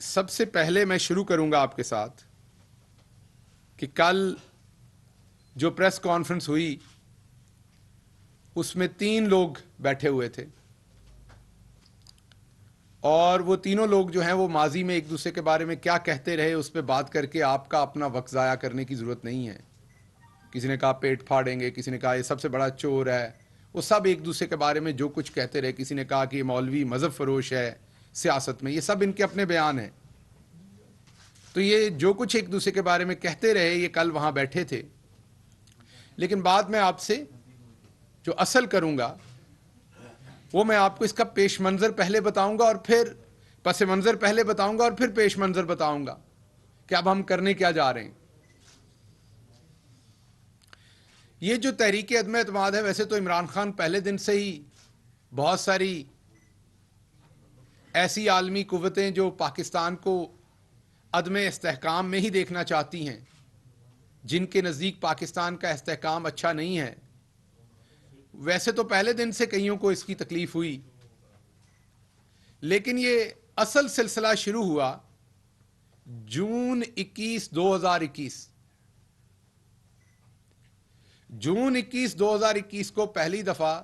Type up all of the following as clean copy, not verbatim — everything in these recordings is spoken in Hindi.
सबसे पहले मैं शुरू करूंगा आपके साथ कि कल जो प्रेस कॉन्फ्रेंस हुई उसमें 3 लोग बैठे हुए थे और वो तीनों लोग जो हैं वो माजी में एक दूसरे के बारे में क्या कहते रहे उस पर बात करके आपका अपना वक्त ज़ाया करने की ज़रूरत नहीं है। किसी ने कहा पेट फाड़ेंगे, किसी ने कहा ये सबसे बड़ा चोर है, वो सब एक दूसरे के बारे में जो कुछ कहते रहे। किसी ने कहा कि ये मौलवी मज़हब फरोश है सियासत में, ये सब इनके अपने बयान हैं। तो ये जो कुछ एक दूसरे के बारे में कहते रहे ये कल वहाँ बैठे थे। लेकिन बाद में आपसे जो असल करूँगा वो मैं आपको इसका पेश मंज़र पहले बताऊंगा और फिर पस मंज़र पहले बताऊंगा और फिर पेश मंज़र बताऊंगा कि अब हम करने क्या जा रहे हैं। ये जो तहरीक अदम एतमाद है, वैसे तो इमरान खान पहले दिन से ही बहुत सारी ऐसी आलमी कुव्वतें जो पाकिस्तान को अदम इस्तेहकाम में ही देखना चाहती हैं, जिनके नज़दीक पाकिस्तान का इस्तेहकाम अच्छा नहीं है, वैसे तो पहले दिन से कईयों को इसकी तकलीफ हुई। लेकिन ये असल सिलसिला शुरू हुआ जून 21, 2021। जून 21, 2021 को पहली दफा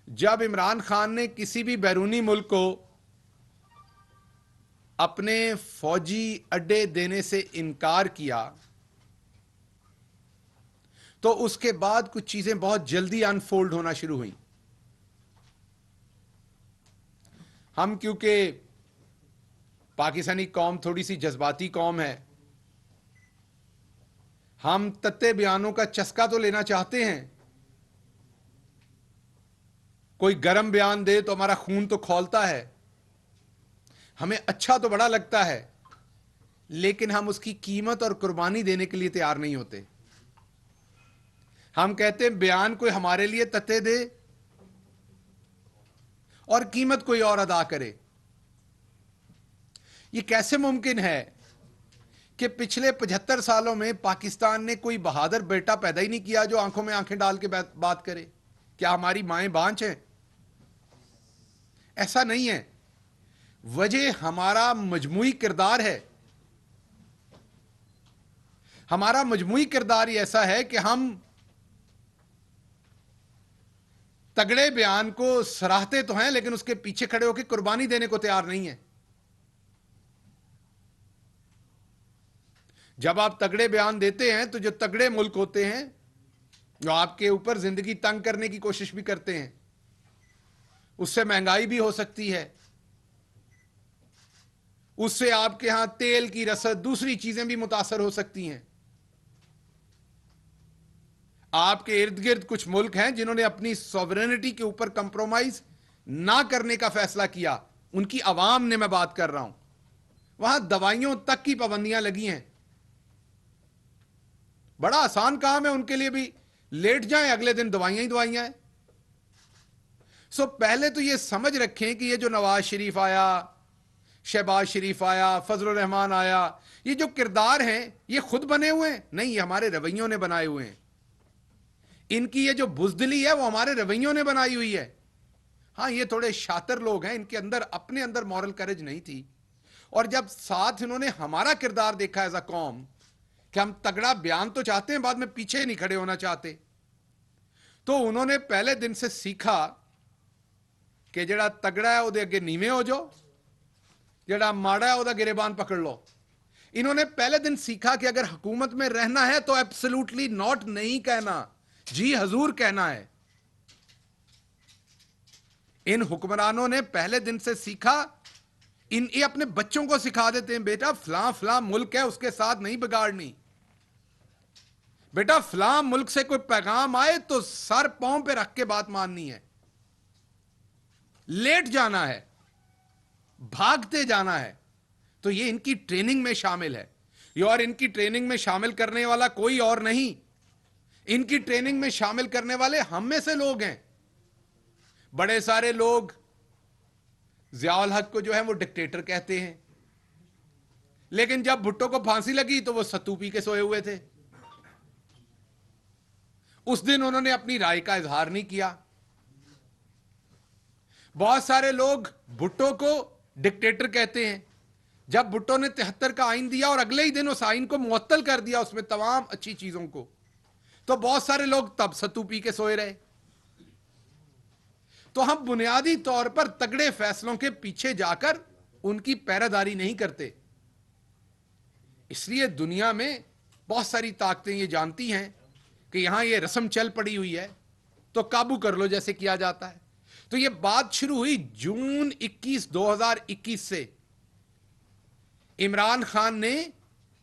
जब इमरान खान ने किसी भी बैरूनी मुल्क को अपने फौजी अड्डे देने से इनकार किया, तो उसके बाद कुछ चीजें बहुत जल्दी अनफोल्ड होना शुरू हुई। हम क्योंकि पाकिस्तानी कौम थोड़ी सी जज्बाती कौम है, हम तत्ते बयानों का चस्का तो लेना चाहते हैं। कोई गरम बयान दे तो हमारा खून तो खौलता है, हमें अच्छा तो बड़ा लगता है, लेकिन हम उसकी कीमत और कुर्बानी देने के लिए तैयार नहीं होते। हम कहते हैं बयान कोई हमारे लिए तत्ते दे और कीमत कोई और अदा करे। यह कैसे मुमकिन है कि पिछले 75 सालों में पाकिस्तान ने कोई बहादुर बेटा पैदा ही नहीं किया जो आंखों में आंखें डाल के बात करे? क्या हमारी माएं बांझ हैं? ऐसा नहीं है। वजह हमारा मजमूई किरदार है। हमारा मजमूई किरदार ही ऐसा है कि हम तगड़े बयान को सराहते तो हैं, लेकिन उसके पीछे खड़े होकर कुर्बानी देने को तैयार नहीं है। जब आप तगड़े बयान देते हैं तो जो तगड़े मुल्क होते हैं, जो आपके ऊपर जिंदगी तंग करने की कोशिश भी करते हैं, उससे महंगाई भी हो सकती है, उससे आपके यहां तेल की रसद, दूसरी चीजें भी मुतासर हो सकती हैं। आपके इर्द गिर्द कुछ मुल्क हैं जिन्होंने अपनी सॉवरेनिटी के ऊपर कंप्रोमाइज ना करने का फैसला किया। उनकी अवाम ने मैं बात कर रहा हूं। वहां दवाइयों तक की पाबंदियां लगी हैं। बड़ा आसान काम है उनके लिए भी, लेट जाएं अगले दिन दवाइयां ही दवाइयां हैं। सो पहले तो ये समझ रखें कि ये जो नवाज शरीफ आया, शहबाज शरीफ आया, फजल रहमान आया, ये जो किरदार हैं ये खुद बने हुए हैं नहीं, ये हमारे रवैयों ने बनाए हुए हैं। इनकी ये जो बुजदिली है वो हमारे रवैयों ने बनाई हुई है। हां, ये थोड़े शातिर लोग हैं, इनके अंदर अपने अंदर मॉरल करेज नहीं थी, और जब साथ इन्होंने हमारा किरदार देखा एज अ कौम कि हम तगड़ा बयान तो चाहते हैं, बाद में पीछे नहीं खड़े होना चाहते, तो उन्होंने पहले दिन से सीखा कि जड़ा तगड़ा है उहदे अगे नीवे हो जाओ, जड़ा माड़ा है उहदा गिरेबान पकड़ लो। इन्होंने पहले दिन सीखा कि अगर हुकूमत में रहना है तो एब्सोल्युटली नॉट नहीं कहना, जी हजूर कहना है। इन हुक्मरानों ने पहले दिन से सीखा। ये अपने बच्चों को सिखा देते हैं, बेटा फलां फलां मुल्क है उसके साथ नहीं बिगाड़नी, बेटा फलां मुल्क से कोई पैगाम आए तो सर पांव पे रख के बात माननी है, लेट जाना है, भागते जाना है। तो ये इनकी ट्रेनिंग में शामिल है। ये और इनकी ट्रेनिंग में शामिल करने वाला कोई और नहीं, इनकी ट्रेनिंग में शामिल करने वाले हम में से लोग हैं। बड़े सारे लोग ज़ियाउल हक को जो है वो डिक्टेटर कहते हैं, लेकिन जब भुट्टो को फांसी लगी तो वो सत्तू पी के सोए हुए थे। उस दिन उन्होंने अपनी राय का इजहार नहीं किया। बहुत सारे लोग भुट्टो को डिक्टेटर कहते हैं। जब भुट्टो ने 73 का आइन दिया और अगले ही दिन उस आइन को मुअत्तल कर दिया, उसमें तमाम अच्छी चीजों को, तो बहुत सारे लोग तब सत्तू पी के सोए रहे। तो हम बुनियादी तौर पर तगड़े फैसलों के पीछे जाकर उनकी पैरादारी नहीं करते। इसलिए दुनिया में बहुत सारी ताकतें ये जानती हैं कि यहां ये रस्म चल पड़ी हुई है तो काबू कर लो, जैसे किया जाता है। तो ये बात शुरू हुई जून 21, 2021 से। इमरान खान ने,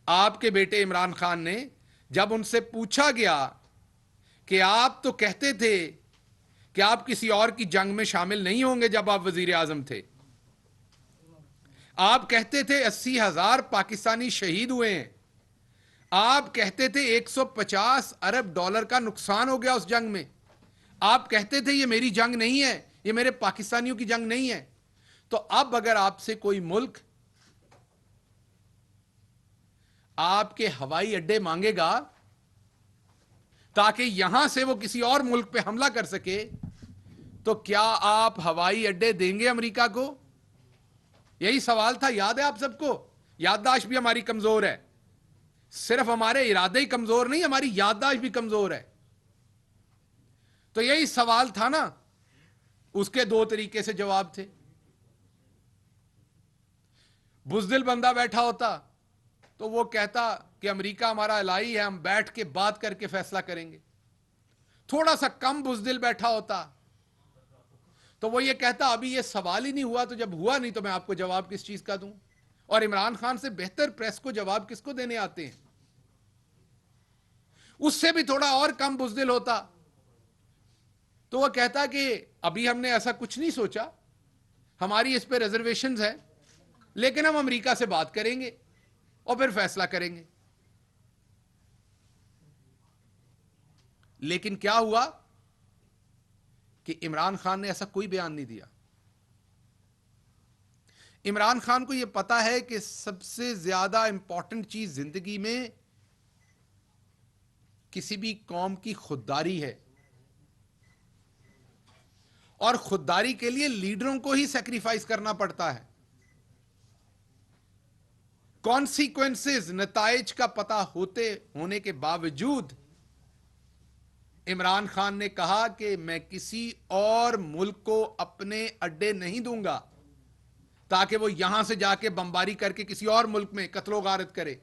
आपके बेटे इमरान खान ने, जब उनसे पूछा गया कि आप तो कहते थे कि आप किसी और की जंग में शामिल नहीं होंगे, जब आप वजीर आजम थे, आप कहते थे 80,000 पाकिस्तानी शहीद हुए हैं, आप कहते थे 150 अरब डॉलर का नुकसान हो गया उस जंग में, आप कहते थे ये मेरी जंग नहीं है, ये मेरे पाकिस्तानियों की जंग नहीं है। तो अब अगर आपसे कोई मुल्क आपके हवाई अड्डे मांगेगा ताकि यहां से वो किसी और मुल्क पे हमला कर सके, तो क्या आप हवाई अड्डे देंगे अमेरिका को? यही सवाल था। याद है आप सबको? याददाश्त भी हमारी कमजोर है। सिर्फ हमारे इरादे ही कमजोर नहीं, हमारी याददाश्त भी कमजोर है। तो यही सवाल था ना। उसके दो तरीके से जवाब थे। बुज़दिल बंदा बैठा होता तो वो कहता कि अमेरिका हमारा अलाई है, हम बैठ के बात करके फैसला करेंगे। थोड़ा सा कम बुज़दिल बैठा होता तो वो ये कहता अभी ये सवाल ही नहीं हुआ, तो जब हुआ नहीं तो मैं आपको जवाब किस चीज का दूं। और इमरान खान से बेहतर प्रेस को जवाब किसको देने आते हैं? उससे भी थोड़ा और कम बुज़दिल होता तो वह कहता कि अभी हमने ऐसा कुछ नहीं सोचा, हमारी इस पे रिजर्वेशंस है, लेकिन हम अमेरिका से बात करेंगे और फिर फैसला करेंगे। लेकिन क्या हुआ कि इमरान खान ने ऐसा कोई बयान नहीं दिया। इमरान खान को यह पता है कि सबसे ज्यादा इंपॉर्टेंट चीज जिंदगी में किसी भी कौम की खुददारी है, और खुददारी के लिए लीडरों को ही सैक्रिफाइस करना पड़ता है। कॉन्सिक्वेंसेस, नताइज का पता होने के बावजूद इमरान खान ने कहा कि मैं किसी और मुल्क को अपने अड्डे नहीं दूंगा ताकि वो यहां से जाके बमबारी करके किसी और मुल्क में कत्लो गारत करे।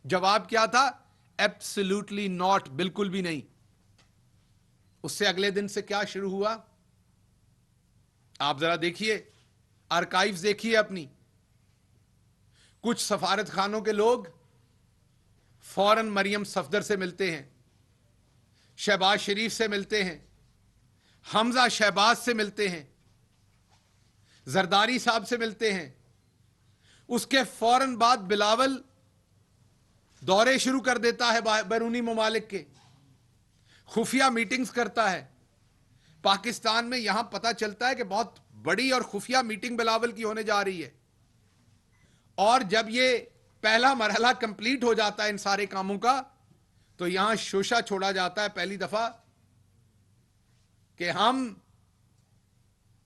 जवाब क्या था? एब्सोल्युटली नॉट, बिल्कुल भी नहीं। उससे अगले दिन से क्या शुरू हुआ? आप जरा देखिए, आर्काइव्स देखिए अपनी। कुछ सफारत खानों के लोग फौरन मरियम सफदर से मिलते हैं, शहबाज शरीफ से मिलते हैं, हमजा शहबाज से मिलते हैं, जरदारी साहब से मिलते हैं। उसके फौरन बाद बिलावल दौरे शुरू कर देता है बैरूनी ममालिक के, खुफिया मीटिंग्स करता है। पाकिस्तान में यहां पता चलता है कि बहुत बड़ी और खुफिया मीटिंग बिलावल की होने जा रही है। और जब ये पहला मरहला कंप्लीट हो जाता है इन सारे कामों का, तो यहां शोशा छोड़ा जाता है पहली दफा कि हम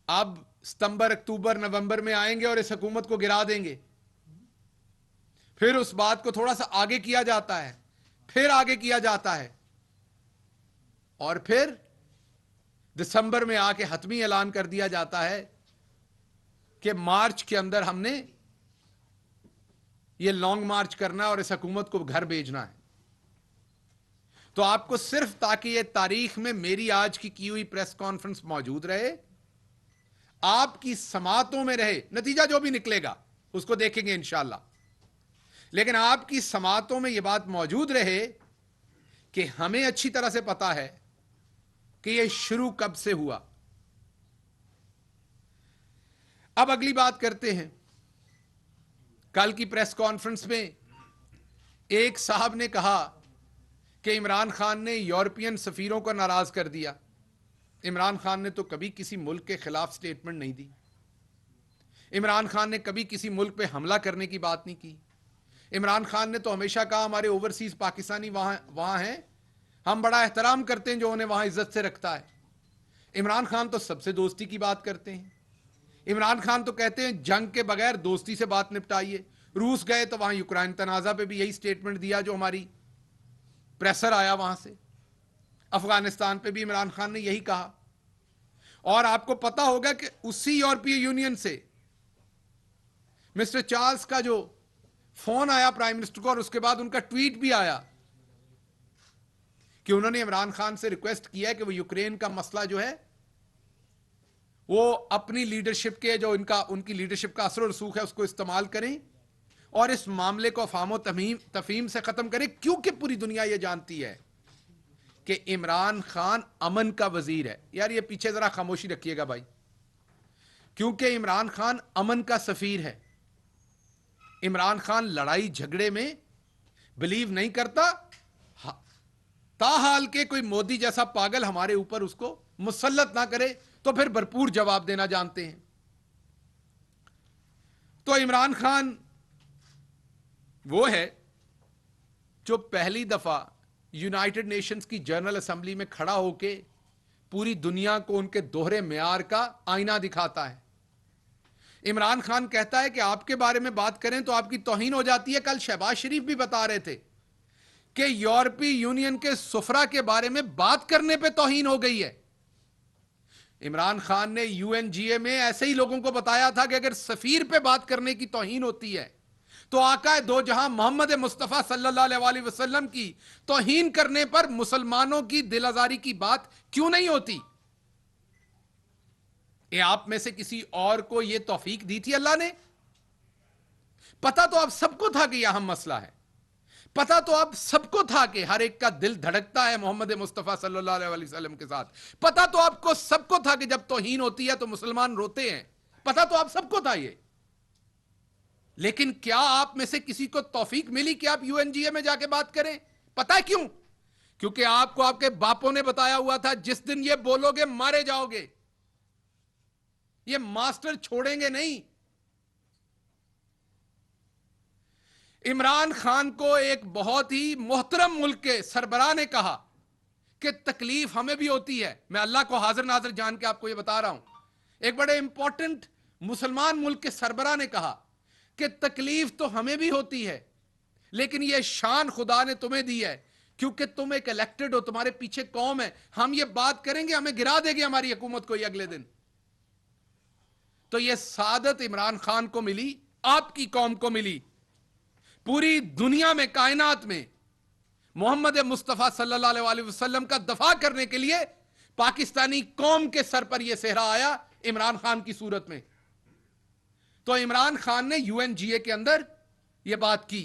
अब सितंबर, अक्टूबर, नवंबर में आएंगे और इस हुकूमत को गिरा देंगे। फिर उस बात को थोड़ा सा आगे किया जाता है, फिर आगे किया जाता है, और फिर दिसंबर में आके हतमी ऐलान कर दिया जाता है कि मार्च के अंदर हमने ये लॉन्ग मार्च करना है और इस हुकूमत को घर भेजना है। तो आपको सिर्फ ताकि ये तारीख में मेरी आज की हुई प्रेस कॉन्फ्रेंस मौजूद रहे, आपकी समातों में रहे, नतीजा जो भी निकलेगा उसको देखेंगे इंशाअल्लाह, लेकिन आपकी समातों में यह बात मौजूद रहे कि हमें अच्छी तरह से पता है कि यह शुरू कब से हुआ। अब अगली बात करते हैं। कल की प्रेस कॉन्फ्रेंस में एक साहब ने कहा कि इमरान खान ने यूरोपियन सफीरों को नाराज कर दिया। इमरान खान ने तो कभी किसी मुल्क के खिलाफ स्टेटमेंट नहीं दी। इमरान खान ने कभी किसी मुल्क पे हमला करने की बात नहीं की। इमरान खान ने तो हमेशा कहा हमारे ओवरसीज पाकिस्तानी वहां हैं, हम बड़ा एहतराम करते हैं जो उन्हें वहां इज्जत से रखता है। इमरान खान तो सबसे दोस्ती की बात करते हैं। इमरान खान तो कहते हैं जंग के बगैर दोस्ती से बात निपटाइए। रूस गए तो वहां यूक्रेन तनाजा पे भी यही स्टेटमेंट दिया जो हमारी प्रेशर आया वहां से। अफगानिस्तान पे भी इमरान खान ने यही कहा। और आपको पता होगा कि उसी यूरोपीय यूनियन से मिस्टर चार्ल्स का जो फोन आया प्राइम मिनिस्टर को, और उसके बाद उनका ट्वीट भी आया कि उन्होंने इमरान खान से रिक्वेस्ट किया है कि वो यूक्रेन का मसला जो है वो अपनी लीडरशिप के जो उनकी लीडरशिप का असर और रसूख है उसको इस्तेमाल करें और इस मामले को अफामो तफहीम से खत्म करें, क्योंकि पूरी दुनिया ये जानती है कि इमरान खान अमन का वजीर है। यार ये पीछे जरा खामोशी रखिएगा भाई, क्योंकि इमरान खान अमन का सफीर है। इमरान खान लड़ाई झगड़े में बिलीव नहीं करता, ताहाल के कोई मोदी जैसा पागल हमारे ऊपर उसको मुसल्लत ना करे तो फिर भरपूर जवाब देना जानते हैं। तो इमरान खान वो है जो पहली दफा यूनाइटेड नेशंस की जनरल असेंबली में खड़ा होके पूरी दुनिया को उनके दोहरे म्यार का आईना दिखाता है। इमरान खान कहता है कि आपके बारे में बात करें तो आपकी तौहीन हो जाती है। कल शहबाज शरीफ भी बता रहे थे कि यूरोपीय यूनियन के सुफरा के बारे में बात करने पे तौहीन हो गई है। इमरान खान ने यूएनजीए में ऐसे ही लोगों को बताया था कि अगर सफीर पे बात करने की तौहीन होती है तो आका दो जहां मोहम्मद मुस्तफा सल्लल्लाहु अलैहि वसल्लम की तौहीन करने पर मुसलमानों की दिल आजारी की बात क्यों नहीं होती। ये आप में से किसी और को यह तौफीक दी थी अल्लाह ने? पता तो आप सबको था कि यह अहम मसला है, पता तो आप सबको था कि हर एक का दिल धड़कता है मोहम्मद मुस्तफा सल्लल्लाहु अलैहि वसल्लम के साथ, पता तो आपको सबको था कि जब तौहीन होती है तो मुसलमान रोते हैं, पता तो आप सबको था ये। लेकिन क्या आप में से किसी को तौफीक मिली कि आप यूएनजीए में जाके बात करें? पता है क्यों? क्योंकि आपको आपके बापों ने बताया हुआ था जिस दिन ये बोलोगे मारे जाओगे, ये मास्टर छोड़ेंगे नहीं। इमरान खान को एक बहुत ही मोहतरम मुल्क के सरबराह ने कहा कि तकलीफ हमें भी होती है। मैं अल्लाह को हाजिर नाजिर जान के आपको यह बता रहा हूं। एक बड़े इंपॉर्टेंट मुसलमान मुल्क के सरबराह ने कहा कि तकलीफ तो हमें भी होती है, लेकिन यह शान खुदा ने तुम्हें दी है क्योंकि तुम एक इलेक्टेड हो, तुम्हारे पीछे कौम है। हम ये बात करेंगे हमें गिरा देगी हमारी हुकूमत को ये अगले दिन। तो यह सादत इमरान खान को मिली, आपकी कौम को मिली। पूरी दुनिया में, कायनात में मोहम्मद मुस्तफा सल्लल्लाहु अलैहि वसल्लम का दफा करने के लिए पाकिस्तानी कौम के सर पर यह सेहरा आया इमरान खान की सूरत में। तो इमरान खान ने यूएनजीए के अंदर यह बात की।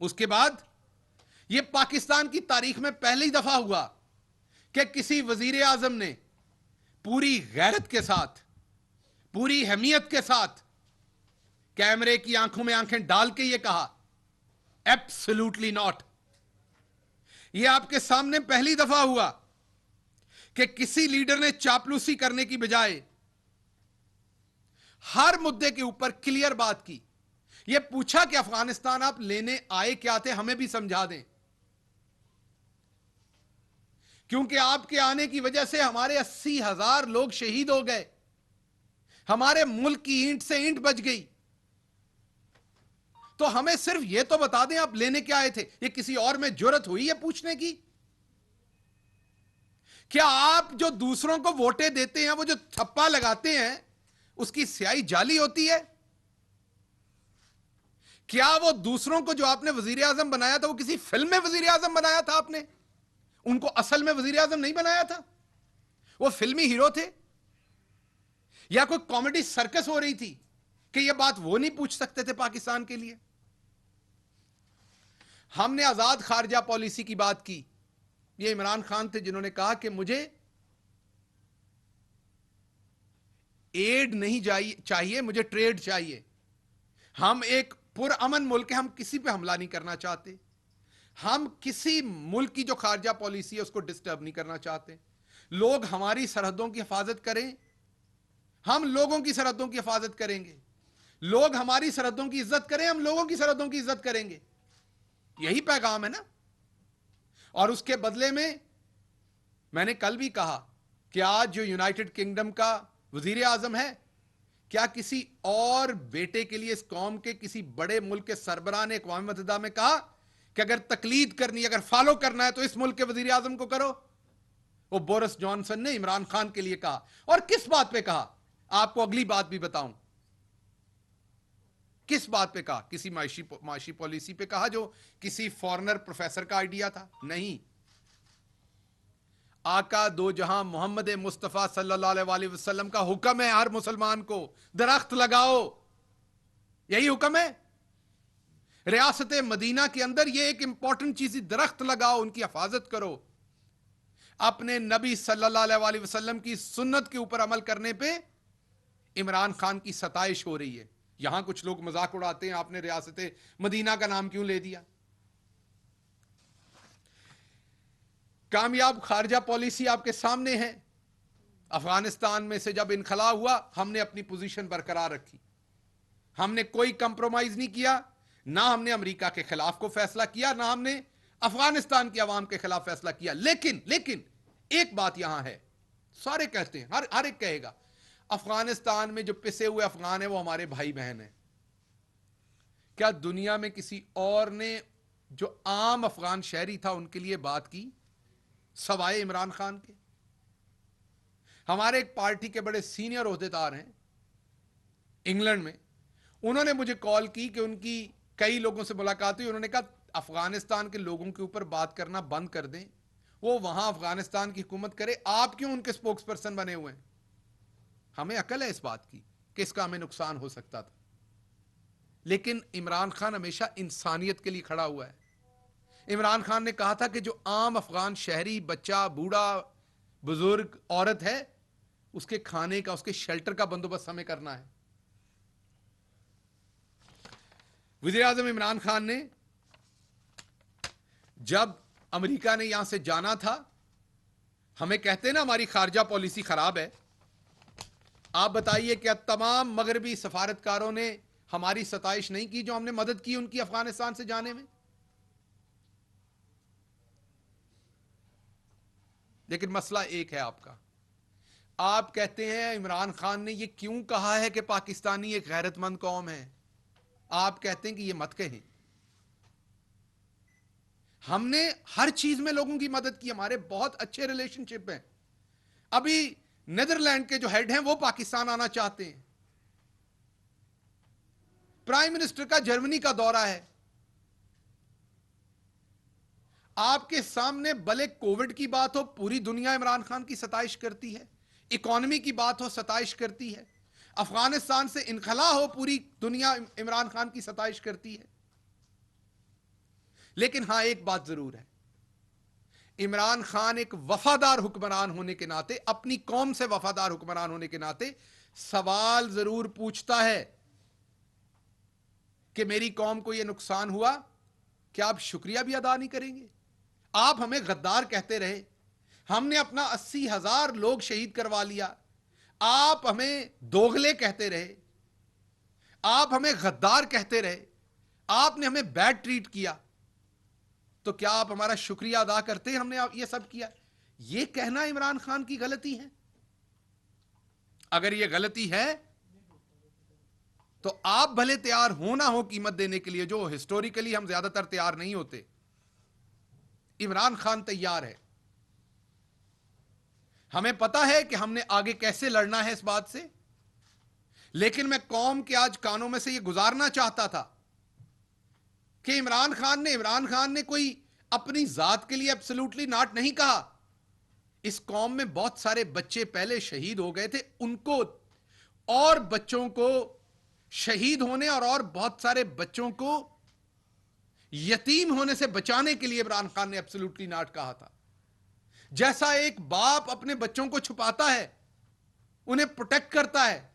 उसके बाद यह पाकिस्तान की तारीख में पहली दफा हुआ कि किसी वजीर आजम ने पूरी गैरत के साथ, पूरी अहमियत के साथ कैमरे की आंखों में आंखें डाल के यह कहा, एब्सोल्युटली नॉट। यह आपके सामने पहली दफा हुआ कि किसी लीडर ने चापलूसी करने की बजाय हर मुद्दे के ऊपर क्लियर बात की। यह पूछा कि अफगानिस्तान आप लेने आए क्या थे, हमें भी समझा दें, क्योंकि आपके आने की वजह से हमारे 80,000 लोग शहीद हो गए, हमारे मुल्क की ईंट से ईंट बच गई। तो हमें सिर्फ यह तो बता दें आप लेने क्या आए थे। ये किसी और में जुर्रत हुई है पूछने की? क्या आप जो दूसरों को वोटें देते हैं, वो जो थप्पा लगाते हैं, उसकी स्याही जाली होती है? क्या वो दूसरों को जो आपने वजीर आजम बनाया था, वो किसी फिल्म में वजीर आजम बनाया था आपने? उनको असल में वजीर आजम नहीं बनाया था, वो फिल्मी हीरो थे? या कोई कॉमेडी सर्कस हो रही थी कि यह बात वो नहीं पूछ सकते थे पाकिस्तान के लिए? हमने आजाद खारजा पॉलिसी की बात की। ये इमरान खान थे जिन्होंने कहा कि मुझे एड नहीं चाहिए, मुझे ट्रेड चाहिए। हम एक पुरअमन मुल्क है, हम किसी पे हमला नहीं करना चाहते, हम किसी मुल्क की जो खारजा पॉलिसी है उसको डिस्टर्ब नहीं करना चाहते। लोग हमारी सरहदों की हिफाजत करें, हम लोगों की सरहदों की हिफाजत करेंगे। लोग हमारी सरहदों की इज्जत करें, हम लोगों की सरहदों की इज्जत करेंगे। यही पैगाम है ना। और उसके बदले में मैंने कल भी कहा कि आज जो यूनाइटेड किंगडम का वजीर आजम है, क्या किसी और बेटे के लिए इस कौम के किसी बड़े मुल्क के सरबराह ने अक़वाम मुत्तहिदा में कहा कि अगर तकलीद करनी, अगर फॉलो करना है तो इस मुल्क के वजीर आजम को करो? वो बोरिस जॉनसन ने इमरान खान के लिए कहा। और किस बात पे कहा? आपको अगली बात भी बताऊं, किस बात पे कहा? किसी माशी पॉलिसी पे कहा जो किसी फॉरेनर प्रोफेसर का आइडिया था? नहीं, आका दो जहां मोहम्मद मुस्तफा सल्लल्लाहु अलैहि वसल्लम का हुक्म है हर मुसलमान को, दरख्त लगाओ। यही हुक्म है। रियासत मदीना के अंदर यह एक इंपॉर्टेंट चीज, दरख्त लगाओ, उनकी हिफाजत करो। अपने नबी सल्लल्लाहु अलैहि वसल्लम की सुन्नत के ऊपर अमल करने पे इमरान खान की सताइश हो रही है। यहां कुछ लोग मजाक उड़ाते हैं, आपने रियासत मदीना का नाम क्यों ले दिया? कामयाब खारजा पॉलिसी आपके सामने है। अफगानिस्तान में से जब इनखला हुआ, हमने अपनी पोजीशन बरकरार रखी, हमने कोई कंप्रोमाइज नहीं किया। ना हमने अमेरिका के खिलाफ को फैसला किया, ना हमने अफगानिस्तान की आवाम के खिलाफ फैसला किया। लेकिन एक बात यहां है, सारे कहते हैं, हर एक कहेगा अफगानिस्तान में जो पिसे हुए अफगान है वो हमारे भाई बहन है। क्या दुनिया में किसी और ने जो आम अफगान शहरी था उनके लिए बात की सवाए इमरान खान के? हमारे एक पार्टी के बड़े सीनियर ओहदेदार हैं इंग्लैंड में, उन्होंने मुझे कॉल की कि उनकी कई लोगों से मुलाकात हुई। उन्होंने कहा अफगानिस्तान के लोगों के ऊपर बात करना बंद कर दें, वो वहां अफगानिस्तान की हुकूमत करे, आप क्यों उनके स्पोक्स पर्सन बने हुए हैं? हमें अकल है इस बात की कि इसका हमें नुकसान हो सकता था, लेकिन इमरान खान हमेशा इंसानियत के लिए खड़ा हुआ है। इमरान खान ने कहा था कि जो आम अफगान शहरी, बच्चा, बूढ़ा, बुजुर्ग, औरत है, उसके खाने का, उसके शेल्टर का बंदोबस्त हमें करना है। वज़ीर आज़म इमरान खान ने जब अमेरिका ने यहां से जाना था, हमें कहते हैं ना हमारी खारजा पॉलिसी खराब है। आप बताइए क्या तमाम मगरबी सफारतकारों ने हमारी सताइश नहीं की जो हमने मदद की उनकी अफगानिस्तान से जाने में? लेकिन मसला एक है आपका, आप कहते हैं इमरान खान ने यह क्यों कहा है कि पाकिस्तानी एक गैरतमंद कौम है? आप कहते हैं कि यह मत कहें। हमने हर चीज में लोगों की मदद की, हमारे बहुत अच्छे रिलेशनशिप हैं। अभी नीदरलैंड के जो हेड हैं वो पाकिस्तान आना चाहते हैं। प्राइम मिनिस्टर का जर्मनी का दौरा है। आपके सामने भले कोविड की बात हो, पूरी दुनिया इमरान खान की सताइश करती है। इकोनॉमी की बात हो, सताइश करती है। अफगानिस्तान से इनखला हो, पूरी दुनिया इमरान खान की सताइश करती है। लेकिन हां, एक बात जरूर है, इमरान खान एक वफादार हुक्मरान होने के नाते, अपनी कौम से वफादार हुक्मरान होने के नाते सवाल जरूर पूछता है कि मेरी कौम को यह नुकसान हुआ, क्या आप शुक्रिया भी अदा नहीं करेंगे? आप हमें गद्दार कहते रहे, हमने अपना 80,000 लोग शहीद करवा लिया। आप हमें दोगले कहते रहे, आप हमें गद्दार कहते रहे, आपने हमें बैड ट्रीट किया, तो क्या आप हमारा शुक्रिया अदा करते हैं हमने ये सब किया? ये कहना इमरान खान की गलती है। अगर ये गलती है तो आप भले तैयार हो ना हो कीमत देने के लिए, जो हिस्टोरिकली हम ज्यादातर तैयार नहीं होते, इमरान खान तैयार है। हमें पता है कि हमने आगे कैसे लड़ना है इस बात से, लेकिन मैं कौम के आज कानों में से यह गुजारना चाहता था कि इमरान खान ने कोई अपनी जात के लिए एब्सोल्युटली नॉट नहीं कहा। इस कौम में बहुत सारे बच्चे पहले शहीद हो गए थे, उनको और बच्चों को शहीद होने और बहुत सारे बच्चों को यतीम होने से बचाने के लिए इमरान खान ने एब्सोल्युटली नॉट कहा था। जैसा एक बाप अपने बच्चों को छुपाता है, उन्हें प्रोटेक्ट करता है,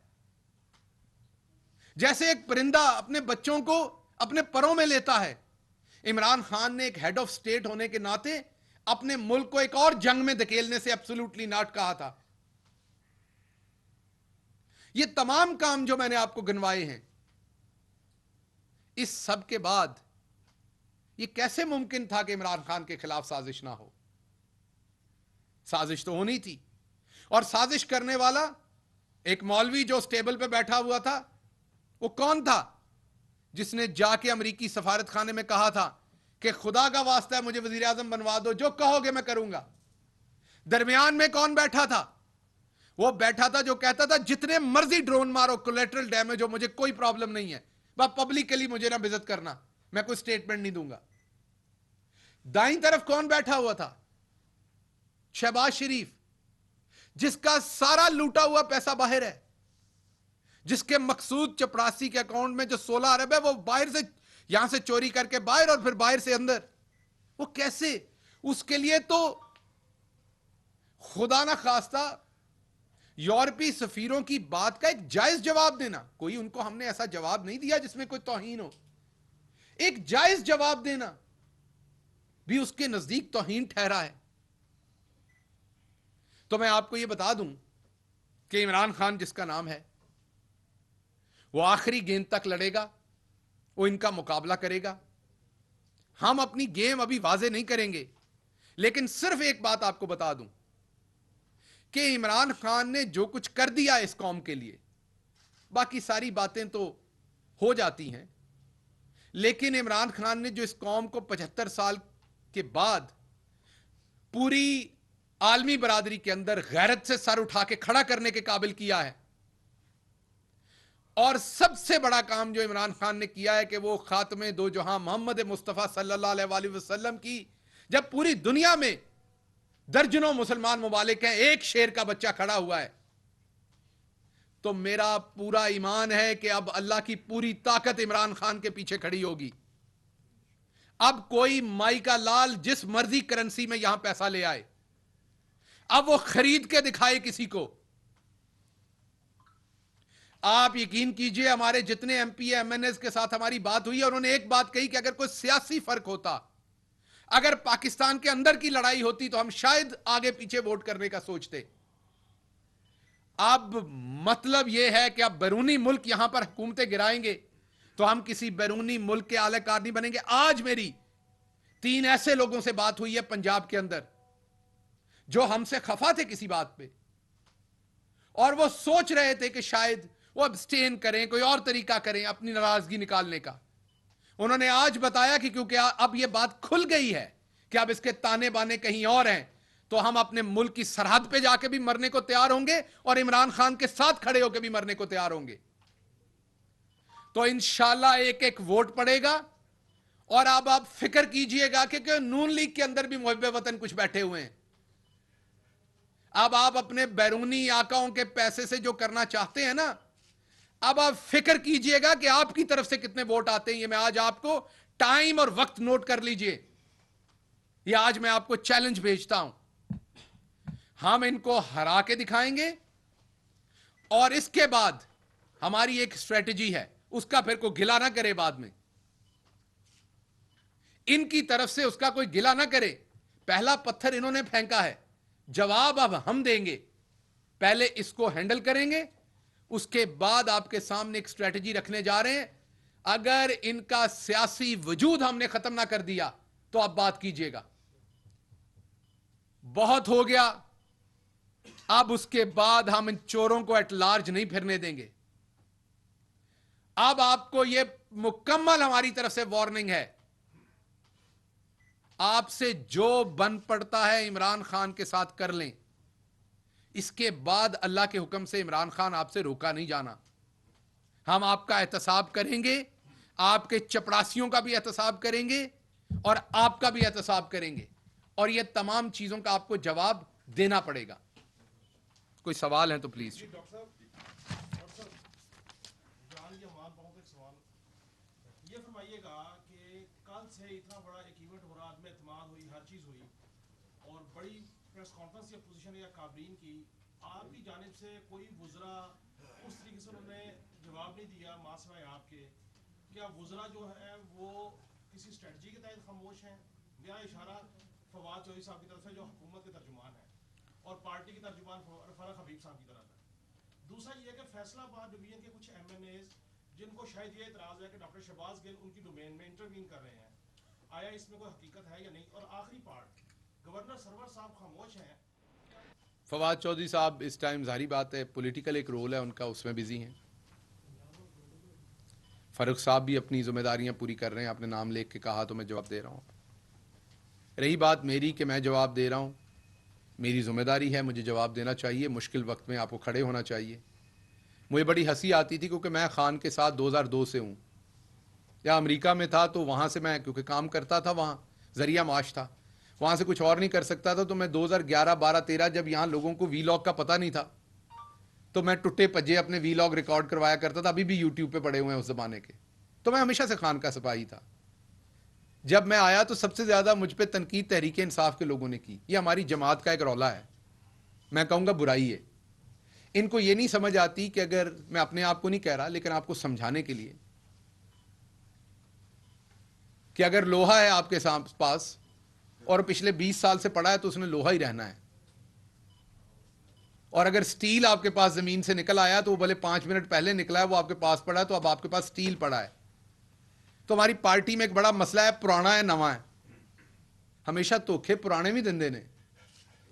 जैसे एक परिंदा अपने बच्चों को अपने परों में लेता है, इमरान खान ने एक हेड ऑफ स्टेट होने के नाते अपने मुल्क को एक और जंग में धकेलने से एब्सोल्युटली नॉट कहा था। ये तमाम काम जो मैंने आपको गिनवाए हैं, इस सब के बाद यह कैसे मुमकिन था कि इमरान खान के खिलाफ साजिश ना हो? साजिश तो होनी थी, और साजिश करने वाला एक मौलवी जो स्टेबल पे बैठा हुआ था, वो कौन था जिसने जाके अमेरिकी सफारत खाने में कहा था कि खुदा का वास्ता है मुझे वजीर आजम बनवा दो, जो कहोगे मैं करूंगा। दरमियान में कौन बैठा था? वो बैठा था जो कहता था जितने मर्जी ड्रोन मारो, कोलेटरल डैमेज हो, मुझे कोई प्रॉब्लम नहीं है, बस पब्लिकली मुझे ना विजिट करना, मैं कोई स्टेटमेंट नहीं दूंगा। दाईं तरफ कौन बैठा हुआ था? शहबाज शरीफ, जिसका सारा लूटा हुआ पैसा बाहर है, जिसके मकसूद चपरासी के अकाउंट में जो 16 अरब है वो बाहर से, यहां से चोरी करके बाहर और फिर बाहर से अंदर। वो कैसे? उसके लिए तो खुदा ना खास्ता यूरोपीय सफीरों की बात का एक जायज जवाब देना, कोई उनको हमने ऐसा जवाब नहीं दिया जिसमें कोई तौहीन हो, एक जायज जवाब देना भी उसके नजदीक तौहीन ठहरा है। तो मैं आपको यह बता दूं कि इमरान खान जिसका नाम है, वो आखिरी गेंद तक लड़ेगा, वो इनका मुकाबला करेगा। हम अपनी गेम अभी वाजे नहीं करेंगे, लेकिन सिर्फ एक बात आपको बता दूं कि इमरान खान ने जो कुछ कर दिया इस कौम के लिए, बाकी सारी बातें तो हो जाती हैं, लेकिन इमरान खान ने जो इस कौम को 75 साल के बाद पूरी आलमी बरादरी के अंदर गैरत से सर उठा के खड़ा करने के काबिल किया है। और सबसे बड़ा काम जो इमरान खान ने किया है कि वो खात्मे दो जहां मोहम्मद मुस्तफ़ा सल्लल्लाहु अलैहि वसल्लम की, जब पूरी दुनिया में दर्जनों मुसलमान मुमालिक हैं, एक शेर का बच्चा खड़ा हुआ है, तो मेरा पूरा ईमान है कि अब अल्लाह की पूरी ताकत इमरान खान के पीछे खड़ी होगी। अब कोई माई का लाल जिस मर्जी करेंसी में यहां पैसा ले आए, अब वो खरीद के दिखाए किसी को। आप यकीन कीजिए, हमारे जितने एमपी एमएनए के साथ हमारी बात हुई है, उन्होंने एक बात कही कि अगर कोई सियासी फर्क होता, अगर पाकिस्तान के अंदर की लड़ाई होती, तो हम शायद आगे पीछे वोट करने का सोचते। अब मतलब यह है कि अब बैरूनी मुल्क यहां पर हुकूमतें गिराएंगे तो हम किसी बैरूनी मुल्क के आलाकार नहीं बनेंगे। आज मेरी 3 ऐसे लोगों से बात हुई है पंजाब के अंदर जो हमसे खफा थे किसी बात पे, और वो सोच रहे थे कि शायद वो अब्सटेन करें, कोई और तरीका करें अपनी नाराजगी निकालने का। उन्होंने आज बताया कि क्योंकि अब यह बात खुल गई है कि अब इसके ताने बाने कहीं और हैं, तो हम अपने मुल्क की सरहद पे जाके भी मरने को तैयार होंगे और इमरान खान के साथ खड़े होकर भी मरने को तैयार होंगे। तो इंशाल्लाह एक एक वोट पड़ेगा। और अब आप फिक्र कीजिएगा कि नून लीग के अंदर भी मुहब्बे वतन कुछ बैठे हुए हैं। अब आप अपने बैरूनी आकाओं के पैसे से जो करना चाहते हैं ना, अब आप फिक्र कीजिएगा कि आपकी तरफ से कितने वोट आते हैं। ये मैं आज आपको टाइम और वक्त नोट कर लीजिए, ये आज मैं आपको चैलेंज भेजता हूं। हम इनको हरा के दिखाएंगे और इसके बाद हमारी एक स्ट्रेटजी है, उसका फिर कोई गिला ना करे बाद में, इनकी तरफ से उसका कोई गिला ना करे। पहला पत्थर इन्होंने फेंका है, जवाब अब हम देंगे। पहले इसको हैंडल करेंगे, उसके बाद आपके सामने एक स्ट्रेटजी रखने जा रहे हैं। अगर इनका सियासी वजूद हमने खत्म ना कर दिया तो आप बात कीजिएगा, बहुत हो गया। अब उसके बाद हम इन चोरों को एट लार्ज नहीं फिरने देंगे। अब आपको यह मुकम्मल हमारी तरफ से वार्निंग है, आपसे जो बन पड़ता है इमरान खान के साथ कर लें। इसके बाद अल्लाह के हुक्म से इमरान खान आपसे रोका नहीं जाना। हम आपका एहतसाब करेंगे, आपके चपरासियों का भी एहतसाब करेंगे और आपका भी एहतसाब करेंगे, और यह तमाम चीजों का आपको जवाब देना पड़ेगा। कोई सवाल है तो प्लीज। ये फरमाइएगा कि कल से इतना बड़ा एक इवेंट हो रहा, आदमी एतमाद हुई, हर चीज़ हुई, और बड़ी प्रेस कॉन्फ्रेंस या पोजीशन या काबरीन की, आपकी जानिब से कोई वुज़रा उस तरीके से उन्होंने जवाब नहीं दिया मासवाए आपके। क्या वुज़रा जो है वो किसी स्ट्रेटजी के तहत खामोश हैं? मेरा इशारा फवाद चौधरी साहब की तरफ है जो हुकूमत के तर्जुमान है, और पार्टी के तर्जुमान फरक हबीब साहब की तरफ है। दूसरा ये है कि फैसलाबाद डिवीजन के कुछ MNAs जिनको शायद ये इतराज है कि डॉक्टर शहबाज गिल उनकी डोमेन में इंटरवीन कर रहे हैं, आया इसमें कोई हकीकत है या नहीं? और आखिरी पार्ट, गवर्नर सरवर साहब खामोश हैं। फवाद चौधरी साहब इस टाइम जाहिर बात है पॉलिटिकल एक रोल है उनका, उसमें बिजी हैं। फ़ारूक साहब भी अपनी जिम्मेदारियां पूरी कर रहे हैं, आपने नाम लेके कहा तो मैं जवाब दे रहा हूँ। रही बात मेरी कि मैं जवाब दे रहा हूँ, मेरी जिम्मेदारी है, मुझे जवाब देना चाहिए, मुश्किल वक्त में आपको खड़े होना चाहिए। मुझे बड़ी हंसी आती थी क्योंकि मैं खान के साथ 2002 से हूँ, या अमेरिका में था तो वहाँ से मैं क्योंकि काम करता था, वहाँ ज़रिया माश था, वहाँ से कुछ और नहीं कर सकता था, तो मैं 2011, 12, 13 जब यहाँ लोगों को वीलॉग का पता नहीं था तो मैं टुट्टे पज्जे अपने वीलॉग रिकॉर्ड करवाया करता था, अभी भी यूट्यूब पे पड़े हुए हैं उस ज़माने के। तो मैं हमेशा से खान का सिपाही था। जब मैं आया तो सबसे ज़्यादा मुझ पर तनकीद तहरीक इंसाफ के लोगों ने की। ये हमारी जमात का एक रौला है, मैं कहूँगा बुराई है। इनको ये नहीं समझ आती कि अगर मैं अपने आप को नहीं कह रहा लेकिन आपको समझाने के लिए कि अगर लोहा है आपके पास और पिछले 20 साल से पड़ा है तो उसने लोहा ही रहना है, और अगर स्टील आपके पास जमीन से निकल आया तो वो भले 5 मिनट पहले निकला है, वो आपके पास पड़ा है तो अब आपके पास स्टील पड़ा है। तो हमारी पार्टी में एक बड़ा मसला है, पुराना है नवा है। हमेशा धोखे पुराने भी दिंदे ने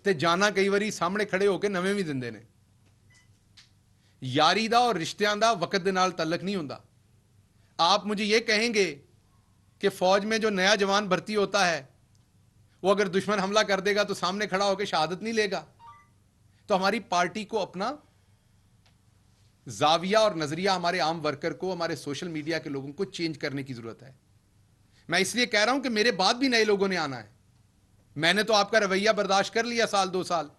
ते जाना कई बारी सामने खड़े होकर नवे भी दिंदे ने। यारी दा और रिश्तियां दा वक्त दे नाल तल्लक नहीं होता। आप मुझे ये कहेंगे कि फौज में जो नया जवान भर्ती होता है वो अगर दुश्मन हमला कर देगा तो सामने खड़ा होकर शहादत नहीं लेगा। तो हमारी पार्टी को अपना जाविया और नजरिया हमारे आम वर्कर को, हमारे सोशल मीडिया के लोगों को चेंज करने की जरूरत है। मैं इसलिए कह रहा हूं कि मेरे बाद भी नए लोगों ने आना है। मैंने तो आपका रवैया बर्दाश्त कर लिया साल 2 साल,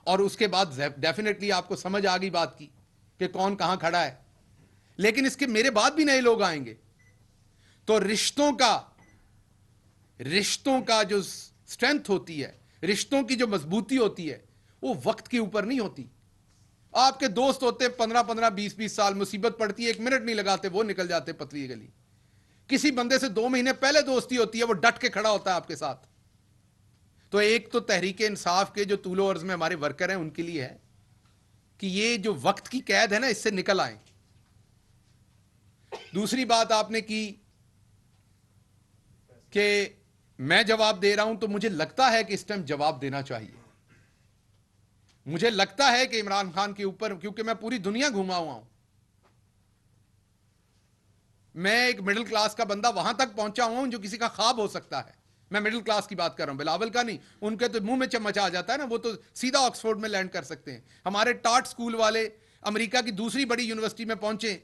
और उसके बाद डेफिनेटली आपको समझ आ गई बात की कि कौन कहां खड़ा है। लेकिन इसके मेरे बाद भी नए लोग आएंगे तो रिश्तों का जो स्ट्रेंथ होती है, रिश्तों की जो मजबूती होती है, वो वक्त के ऊपर नहीं होती। आपके दोस्त होते 15-15, 20-20 साल, मुसीबत पड़ती है 1 मिनट नहीं लगाते वो निकल जाते पतली गली। किसी बंदे से 2 महीने पहले दोस्ती होती है, वो डट के खड़ा होता है आपके साथ। तो एक तो तहरीक इंसाफ के जो तूलो अर्ज में हमारे वर्कर हैं उनके लिए है कि ये जो वक्त की कैद है ना, इससे निकल आए। दूसरी बात आपने की कि मैं जवाब दे रहा हूं, तो मुझे लगता है कि इस टाइम जवाब देना चाहिए। मुझे लगता है कि इमरान खान के ऊपर, क्योंकि मैं पूरी दुनिया घूमा हुआ हूं, मैं एक मिडिल क्लास का बंदा वहां तक पहुंचा हुआ हूं जो किसी का ख्वाब हो सकता है। मैं मिडिल क्लास की बात कर रहा हूं, बिलावल का नहीं। उनके तो मुंह में चम्मच आ जाता है ना, वो तो सीधा ऑक्सफोर्ड में लैंड कर सकते हैं। हमारे टाट स्कूल वाले अमेरिका की दूसरी बड़ी यूनिवर्सिटी में पहुंचे,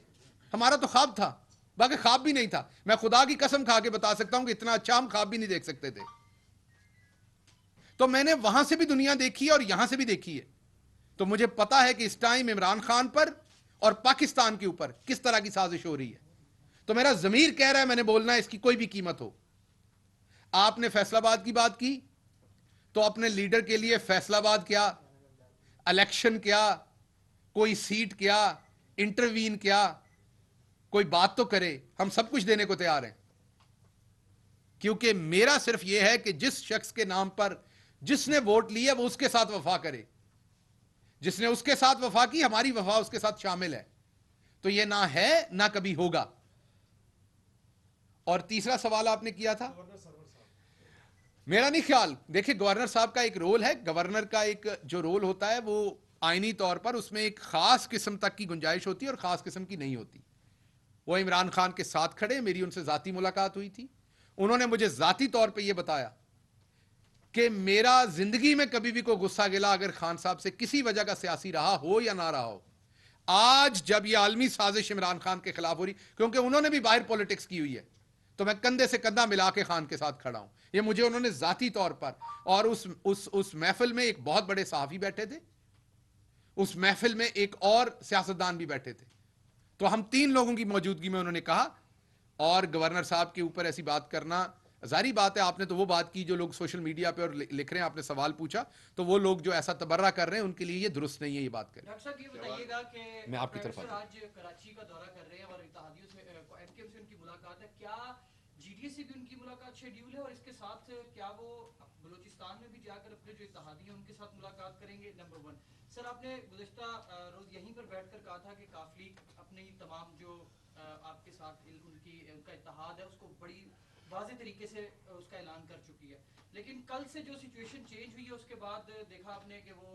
हमारा तो ख्वाब था, बाकी ख्वाब भी नहीं था। मैं खुदा की कसम खा के बता सकता हूं कि इतना अच्छा हम ख्वाब भी नहीं देख सकते थे। तो मैंने वहां से भी दुनिया देखी है और यहां से भी देखी है। तो मुझे पता है कि इस टाइम इमरान खान पर और पाकिस्तान के ऊपर किस तरह की साजिश हो रही है। तो मेरा जमीर कह रहा है मैंने बोलना है, इसकी कोई भी कीमत हो। आपने फैसलाबाद की बात की तो अपने लीडर के लिए फैसलाबाद क्या, इलेक्शन क्या, कोई सीट क्या, इंटरवीन क्या, कोई बात तो करे। हम सब कुछ देने को तैयार हैं, क्योंकि मेरा सिर्फ यह है कि जिस शख्स के नाम पर जिसने वोट लिया वो उसके साथ वफा करे। जिसने उसके साथ वफा की, हमारी वफा उसके साथ शामिल है। तो यह ना है ना कभी होगा। और तीसरा सवाल आपने किया था, मेरा नहीं ख्याल। देखिए, गवर्नर साहब का एक रोल है, गवर्नर का एक जो रोल होता है वो आईनी तौर पर उसमें एक खास किस्म तक की गुंजाइश होती है और खास किस्म की नहीं होती। वो इमरान खान के साथ खड़े, मेरी उनसे जाती मुलाकात हुई थी। उन्होंने मुझे जाती तौर पे ये बताया कि मेरा जिंदगी में कभी भी कोई गुस्सा गिला अगर खान साहब से किसी वजह का सियासी रहा हो या ना रहा हो, आज जब ये आलमी साजिश इमरान खान के खिलाफ हो रही, क्योंकि उन्होंने भी बाहर पॉलिटिक्स की हुई है, तो मैं कंधे से कंधा मिला के खान के साथ खड़ा हूं। ये मुझे उन्होंने जाती तौर पर, और उस महफिल में एक बहुत बड़े सहाफी बैठे थे, उस महफिल में एक और सियासतदान भी बैठे थे, तो हम 3 लोगों की मौजूदगी में उन्होंने कहा। और गवर्नर साहब के ऊपर ऐसी बात करना, जारी बात है, आपने तो वो बात की जो लोग सोशल मीडिया पे और लिख रहे हैं, आपने सवाल पूछा, तो वो लोग जो ऐसा तबर्रा कर रहे हैं उनके लिए ये दुरुस्त नहीं है ये बात करें। डॉक्टर साहब ये बताइएगा कि मैं आपकी तरफ आज कराची का दौरा कर रहे हैं और इत्तेहादियों से एमकेएम से उनकी मुलाकात है, क्या जीडीए से भी उनकी मुलाकात शेड्यूल है, और इसके साथ क्या वो बलूचिस्तान में भी जाकर अपने जो इत्तेहादी हैं उनके साथ मुलाकात करेंगे? नंबर 1 सर, आपने गुज़िश्ता रोज यहीं पर बैठकर कहा था कि काफली अपनी तमाम जो आपके साथ उनका इत्तेहाद है उसको बड़ी वाज़ेह तरीके से उसका ऐलान कर चुकी है, लेकिन कल से जो सिचुएशन चेंज हुई है उसके बाद देखा आपने कि वो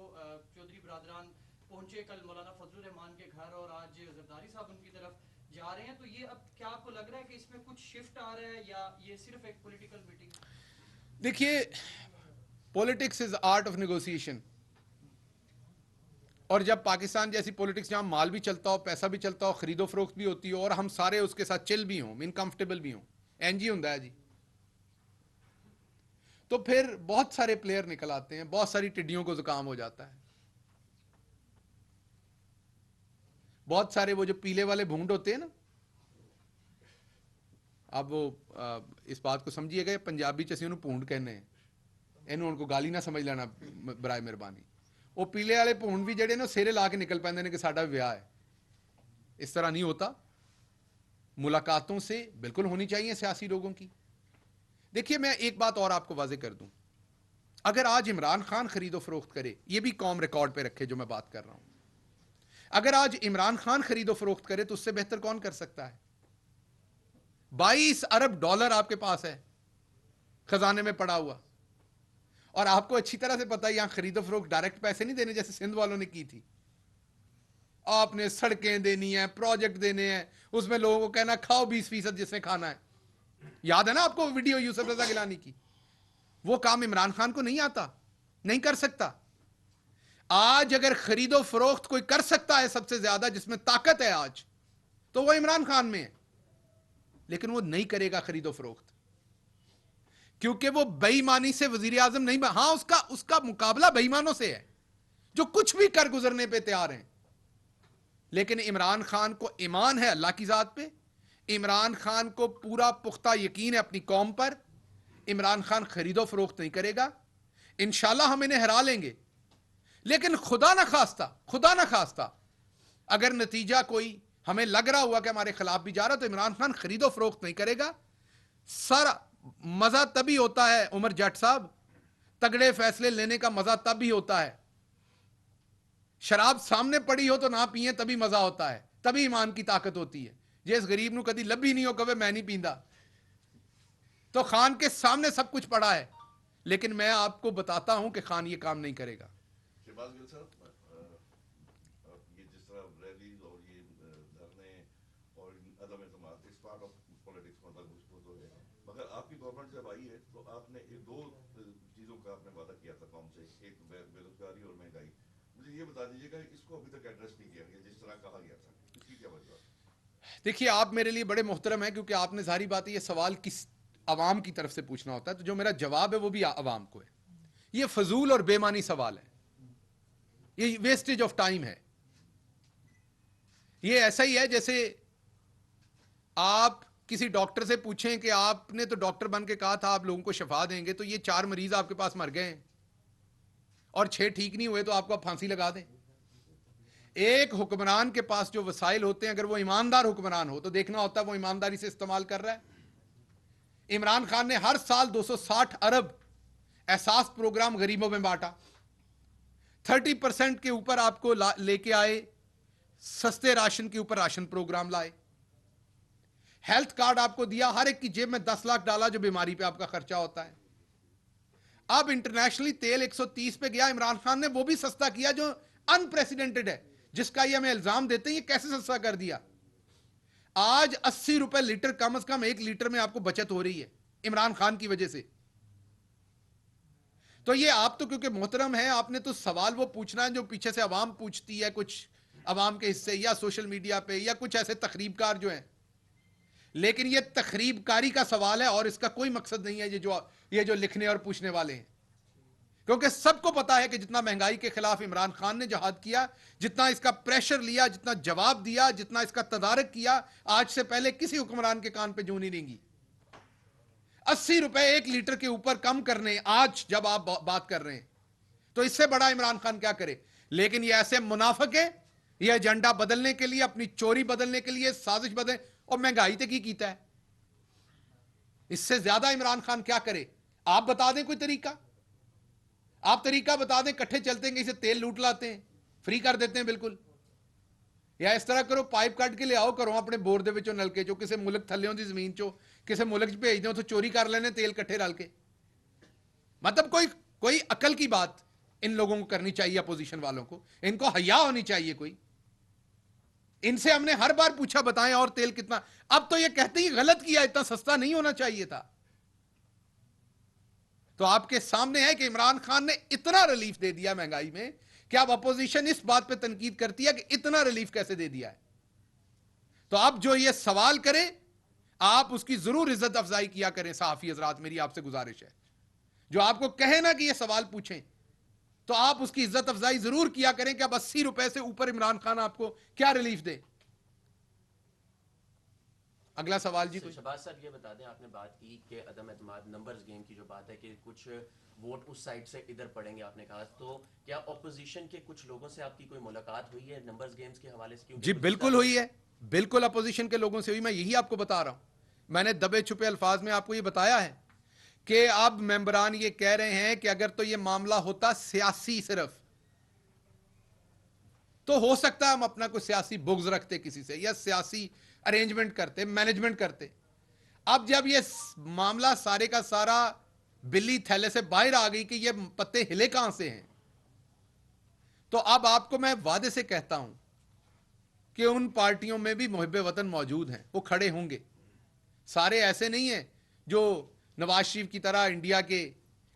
चौधरी बरादरान पहुंचे कल मौलाना फजलुर रहमान के घर और आज जरदारी साहब उनकी तरफ जा रहे हैं, तो ये अब क्या आपको लग रहा है कि इसमें कुछ शिफ्ट आ रहा है या ये सिर्फ एक पॉलिटिकल मीटिंग? देखिए, politics is art of negotiation, और जब पाकिस्तान जैसी पॉलिटिक्स जहां माल भी चलता हो, पैसा भी चलता हो, खरीदो फरोख्त भी होती हो और हम सारे उसके साथ चिल भी हों, इनकंफर्टेबल भी हों, एनजी होता है जी, तो फिर बहुत सारे प्लेयर निकल आते हैं, बहुत सारी टिड्डियों को जुकाम हो जाता है, बहुत सारे वो जो पीले वाले भूंड होते हैं ना, अब वो इस बात को समझिएगा, पंजाबी च असं भूंड कहने, इन्हों उनको गाली ना समझ लेना बराए मेहरबानी, वो पीले वाले भूंड भी जेडे ना सिरे ला के निकल पैंदे ने कि साडा विआह है। इस तरह नहीं होता, मुलाकातों से बिल्कुल होनी चाहिए सियासी लोगों की। देखिए, मैं एक बात और आपको वाजे कर दूं, अगर आज इमरान खान खरीदो फरोख्त करे, ये भी कौम रिकॉर्ड पे रखे जो मैं बात कर रहा हूं, अगर आज इमरान खान खरीदो फरोख्त करे तो उससे बेहतर कौन कर सकता है? 22 अरब डॉलर आपके पास है खजाने में पड़ा हुआ, और आपको अच्छी तरह से पता है यहां खरीदो फरोख्त डायरेक्ट पैसे नहीं देने जैसे सिंध वालों ने की थी, आपने सड़कें देनी है, प्रोजेक्ट देने हैं, उसमें लोगों को कहना खाओ 20% जिसने खाना है। याद है ना आपको वीडियो यूसुफ रजा गिलानी की? वो काम इमरान खान को नहीं आता, नहीं कर सकता। आज अगर खरीदो फरोख्त कोई कर सकता है सबसे ज्यादा, जिसमें ताकत है आज, तो वो इमरान खान में है, लेकिन वो नहीं करेगा खरीदो फरोख्त, क्योंकि वो बेईमानी से वजीर आजम नहीं, हां उसका मुकाबला बेईमानों से है जो कुछ भी कर गुजरने पे तैयार हैं, लेकिन इमरान खान को ईमान है अल्लाह की जात पे, इमरान खान को पूरा पुख्ता यकीन है अपनी कौम पर, इमरान खान खरीदो फरोख्त नहीं करेगा। इंशाल्लाह हम इन्हें हरा लेंगे, लेकिन खुदा ना खास्ता अगर नतीजा कोई हमें लग रहा हुआ कि हमारे खिलाफ भी जा रहा, तो इमरान खान खरीदो फरोख्त नहीं करेगा। सर, मजा तभी होता है उमर जट साहब, तगड़े फैसले लेने का मजा तब भी होता है, शराब सामने पड़ी हो तो ना पिए तभी मजा होता है, तभी ईमान की ताकत होती है। जिस गरीब नू कभी लभी नहीं हो कवे मैं नहीं पींदा, तो खान के सामने सब कुछ पड़ा है, लेकिन मैं आपको बताता हूं कि खान ये काम नहीं करेगा। शहबाज गिल साहब, ये जिस तरह रैलीज और ये धरने और अदम एतमाद इस पार्ट ऑफ पॉलिटिक्स मतलब उसको तो है, मगर आपकी गवर्नमेंट जब आई है तो आपने दो चीज़ों का आपने वादा किया था कौम से, एक बेरोजगारी और महंगाई। मुझे ये बता दीजिएगा इसको अभी तक एड्रेस नहीं किया गया जिस तरह कहा गया था, इसकी क्या वजह? देखिए, आप मेरे लिए बड़े मोहतरम हैं, क्योंकि आपने सारी बात ये सवाल किस अवाम की तरफ से पूछना होता है, तो जो मेरा जवाब है वो भी अवाम को है। ये फजूल और बेमानी सवाल है, ये वेस्टेज ऑफ टाइम है। ये ऐसा ही है जैसे आप किसी डॉक्टर से पूछें कि आपने तो डॉक्टर बन के कहा था आप लोगों को शफा देंगे, तो ये 4 मरीज आपके पास मर गए हैं और 6 ठीक नहीं हुए, तो आपको आप फांसी लगा दें। एक हुक्मरान के पास जो वसाइल होते हैं, अगर वो ईमानदार हुक्मरान हो तो देखना होता है वो ईमानदारी से इस्तेमाल कर रहा है। इमरान खान ने हर साल 260 अरब एहसास प्रोग्राम गरीबों में बांटा, 30% के ऊपर आपको लेके आए, सस्ते राशन के ऊपर राशन प्रोग्राम लाए, हेल्थ कार्ड आपको दिया, हर एक की जेब में 10 लाख डाला जो बीमारी पे आपका खर्चा होता है। अब इंटरनेशनली तेल 130 पे गया, इमरान खान ने वो भी सस्ता किया जो अनप्रेसिडेंटेड है, जिसका ये हमें इल्जाम देते हैं ये कैसे सस्ता कर दिया। आज 80 रुपए लीटर, कम से कम 1 लीटर में आपको बचत हो रही है इमरान खान की वजह से। तो ये आप तो क्योंकि मोहतरम है, आपने तो सवाल वो पूछना है जो पीछे से अवाम पूछती है, कुछ अवाम के हिस्से या सोशल मीडिया पे या कुछ ऐसे तकरीबकार जो हैं, लेकिन ये तकरीबकारी का सवाल है और इसका कोई मकसद नहीं है ये जो लिखने और पूछने वाले हैं, क्योंकि सबको पता है कि जितना महंगाई के खिलाफ इमरान खान ने जहाद किया, जितना इसका प्रेशर लिया, जितना जवाब दिया, जितना इसका तदारक किया, आज से पहले किसी हुक्मरान के कान पे जूं नहीं रेंगी। 80 रुपए 1 लीटर के ऊपर कम करने आज जब आप बात कर रहे हैं, तो इससे बड़ा इमरान खान क्या करे। लेकिन ये ऐसे मुनाफिक है, ये एजेंडा बदलने के लिए, अपनी चोरी बदलने के लिए, साजिश बदलने, और महंगाई तक ही कीता है। इससे ज्यादा इमरान खान क्या करे? आप बता दें कोई तरीका, आप तरीका बता दें, इकट्ठे चलते हैं, इसे तेल लूट लाते हैं, फ्री कर देते हैं बिल्कुल, या इस तरह करो पाइप कट के ले आओ करो अपने बोर दे विचों नलके चो, किसी मुल्क थल्ले दी जमीन चो किसी मुल्क भेज दो तो चोरी कर लेने तेल इकट्ठे रल के। मतलब कोई कोई अकल की बात इन लोगों को करनी चाहिए, अपोजिशन वालों को, इनको हया होनी चाहिए कोई। इनसे हमने हर बार पूछा बताएं और तेल कितना, अब तो ये कहते ही गलत किया, इतना सस्ता नहीं होना चाहिए था। तो आपके सामने है कि इमरान खान ने इतना रिलीफ दे दिया महंगाई में कि अब अपोजिशन इस बात पे तनकीद करती है कि इतना रिलीफ कैसे दे दिया है। तो अब जो ये सवाल करे, आप उसकी जरूर इज्जत अफजाई किया करें। सहाफी हजरात, मेरी आपसे गुजारिश है, जो आपको कहे ना कि ये सवाल पूछें, तो आप उसकी इज्जत अफजाई जरूर किया करें कि अब 80 रुपए से ऊपर इमरान खान आपको क्या रिलीफ दे। अगला सवाल जी। कोई शहबाज सर ये बता दें, आपने बात की कि अदम एतमाद नंबर्स गेम की जो बात है कि कुछ वोट उस साइड से इधर पड़ेंगे, आपने कहा, तो क्या ऑपोजिशन के कुछ लोगों से आपकी कोई मुलाकात हुई है नंबर्स गेम्स के हवाले से? जी बिल्कुल हुई है, बिल्कुल अपोजिशन के लोगों से हुई। मैं यही आपको बता रहा हूं, मैंने दबे छुपे अल्फाज में आपको ये बताया है कि अब मेंबरान ये कह रहे हैं कि अगर तो ये मामला होता सियासी सिर्फ, तो हो सकता है हम अपना कोई सियासी बुग्ज रखते किसी से या सियासी अरेंजमेंट करते, मैनेजमेंट करते। अब जब ये मामला सारे का सारा बिल्ली थैले से बाहर आ गई कि ये पत्ते हिले कहां से हैं, तो अब आपको मैं वादे से कहता हूं कि उन पार्टियों में भी मुहिब्बे वतन मौजूद हैं, वो खड़े होंगे। सारे ऐसे नहीं हैं जो नवाज शरीफ की तरह इंडिया के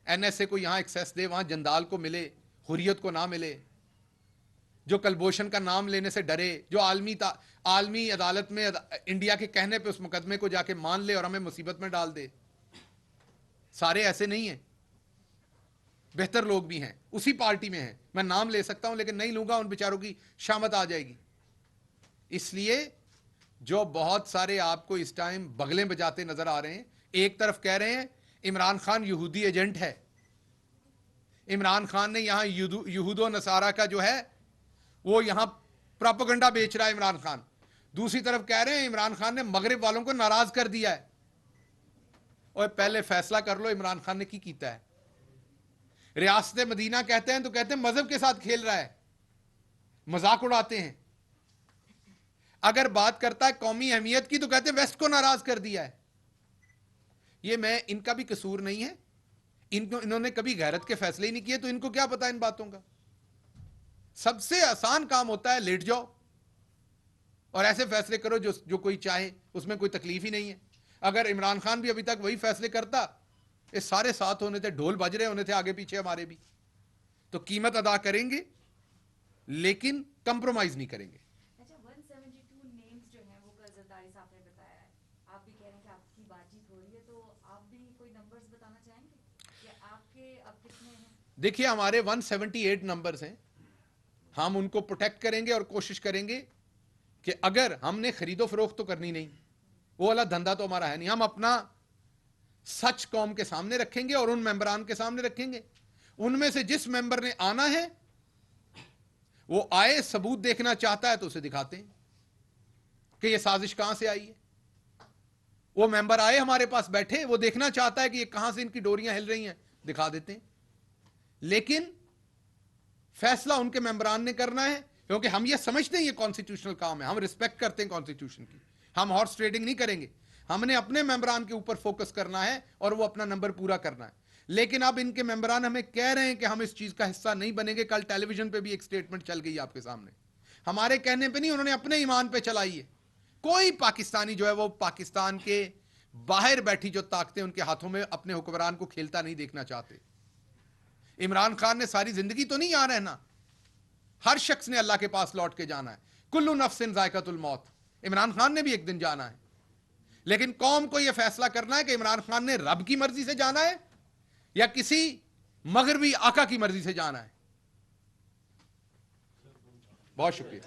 एनएसए को यहां एक्सेस दे, वहां जंदाल को मिले, हुर्रियत को ना मिले, जो कलभूषण का नाम लेने से डरे, जो आलमी अदालत में इंडिया के कहने पे उस मुकदमे को जाके मान ले और हमें मुसीबत में डाल दे। सारे ऐसे नहीं हैं, बेहतर लोग भी हैं, उसी पार्टी में हैं। मैं नाम ले सकता हूं लेकिन नहीं लूंगा, उन बेचारों की शामत आ जाएगी। इसलिए जो बहुत सारे आपको इस टाइम बगलें बजाते नजर आ रहे हैं, एक तरफ कह रहे हैं इमरान खान यहूदी एजेंट है, इमरान खान ने यहां यहूदो नसारा का जो है वो यहां प्रोपेगेंडा बेच रहा है इमरान खान। दूसरी तरफ कह रहे हैं इमरान खान ने मगरिब वालों को नाराज कर दिया है। और पहले फैसला कर लो इमरान खान ने की कीता है। रियासत मदीना कहते हैं तो कहते हैं मजहब के साथ खेल रहा है, मजाक उड़ाते हैं। अगर बात करता है कौमी अहमियत की तो कहते हैं वेस्ट को नाराज कर दिया है। ये मैं इनका भी कसूर नहीं है, इन्होंने कभी गैरत के फैसले ही नहीं किए, तो इनको क्या पता इन बातों का। सबसे आसान काम होता है लेट जाओ और ऐसे फैसले करो जो कोई चाहे, उसमें कोई तकलीफ ही नहीं है। अगर इमरान खान भी अभी तक वही फैसले करता, ये सारे साथ होने थे, ढोल बज रहे होने थे आगे पीछे हमारे भी, तो कीमत अदा करेंगे लेकिन कंप्रोमाइज नहीं करेंगे। अच्छा, 172 नेम्स जो हैं वो जरदारी साहब ने बताया है, आप भी कह रहे हैं कि आपकी बातचीत हो रही है, तो आप भी कोई नंबर्स बताना चाहेंगे कि आपके अब कितने हैं? देखिए हमारे 178 नंबर्स हैं, हम उनको प्रोटेक्ट करेंगे और कोशिश करेंगे कि अगर हमने खरीदो फरोख्त तो करनी नहीं, वो वाला धंधा तो हमारा है नहीं। हम अपना सच कौम के सामने रखेंगे और उन मेंबरान के सामने रखेंगे। उनमें से जिस मेंबर ने आना है वो आए, सबूत देखना चाहता है तो उसे दिखाते हैं कि ये साजिश कहां से आई है। वो मेंबर आए हमारे पास बैठे, वो देखना चाहता है कि ये कहां से इनकी डोरियां हिल रही हैं, दिखा देते हैं। लेकिन फैसला उनके मेंबरान ने करना है, क्योंकि हम ये समझते हैं ये कॉन्स्टिट्यूशनल काम है, हम रिस्पेक्ट करते हैं कॉन्स्टिट्यूशन की, हम हॉर्स ट्रेडिंग नहीं करेंगे। हमने अपने मेंबरान के ऊपर फोकस करना है और वो अपना नंबर पूरा करना है। लेकिन अब इनके मेंबरान हमें कह रहे हैं कि हम इस चीज का हिस्सा नहीं बनेंगे। कल टेलीविजन पे भी एक स्टेटमेंट चल गई आपके सामने, हमारे कहने पे नहीं, उन्होंने अपने ईमान पे चलाई है। कोई पाकिस्तानी जो है वो पाकिस्तान के बाहर बैठी जो ताकतें उनके हाथों में अपने हुक्मरान को खेलता नहीं देखना चाहते। इमरान खान ने सारी जिंदगी तो नहीं यहाँ रहना, हर शख्स ने अल्लाह के पास लौट के जाना है। कुल्लू नफ्सिन जायकातुल मौत, इमरान खान ने भी एक दिन जाना है। लेकिन कौम को यह फैसला करना है कि इमरान खान ने रब की मर्जी से जाना है या किसी मगरबी आका की मर्जी से जाना है। बहुत शुक्रिया।